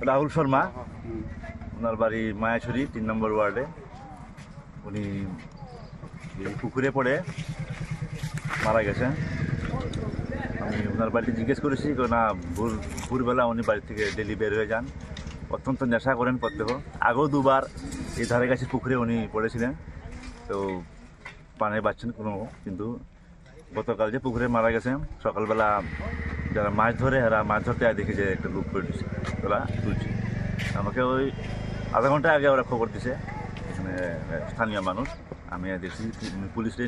রাহুল শর্মা, ওনার বাড়ি মায়াছড়ি ৩ নম্বর ওয়ার্ডে। উনি পুকুরে পড়ে মারা গেছেন। আমি ওনার বাড়িতে জিজ্ঞেস করেছি না, ভোরবেলা উনি বাড়ি থেকে ডেলি বের হয়ে যান, অত্যন্ত নেশা করেন প্রত্যহ। আগেও দুবার এই ধারে কাছে পুকুরে উনি পড়েছিলেন, তো পানি পাচ্ছেন কোনো, কিন্তু গতকাল যে পুকুরে মারা গেছেন, সকালবেলা যারা মাছ ধরে এরা মাছ ধরতে দেখে যে একটা লোক পড়েছে, ওরা তুলছে। আমাকে ওই আধা ঘন্টা আগে ওরা খবর দিছে, এখানে স্থানীয় মানুষ। আমি দেখছি, পুলিশে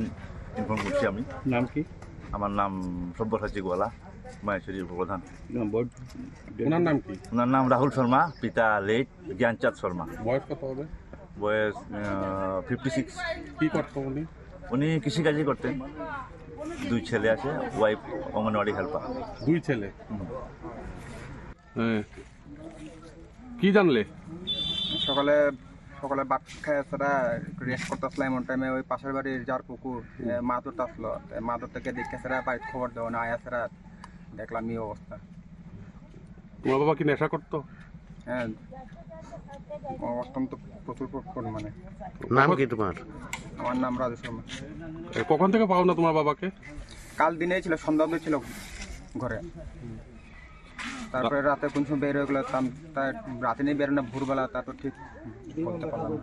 ইনফর্ম করছি। আমি নাম কি? আমার নাম সব্যসাচী গোয়ালা, মাহেশ্বরীর উপপ্রধান। ওনার নাম কি? ওনার নাম রাহুল শর্মা, পিতা লেট জ্ঞানচাঁদ শর্মা। বয়স কত হবে? বয়স 56। কি করতো উনি? উনি কৃষিকাজই করতেন। 2 ছেলে আছে, ওয়াইফ অঙ্গনওয়াড়ি হেল্পার। 2 ছেলে? কি জানলে? সকালে ভাত খাই তারা রেস্ট করতেছিল, এমন টাইমে ওই পাশের বাড়ির যার পুকুর মাছ ধরতে আসলো। মাছ ধরতে দেখে সেরা বাড়িতে খবর দেওয়া না, আয়া সেরা দেখলাম এই অবস্থা। তোমার বাবা কি নেশা করতো? হ্যাঁ, অত্যন্ত প্রচুর পরিমাণে। নাম কি তোমার? আমার নাম রাজু শর্মা। কখন থেকে পাও না তোমার বাবাকে? কাল দিনেই ছিল, সন্ধ্যা অবধি ছিল ঘরে। তারপরে রাতে কোন সময় বের হয়ে গেলো, তার রাতে নিয়ে বেরোনো, ভোরবেলা তা তো ঠিক বলতে পারলাম না।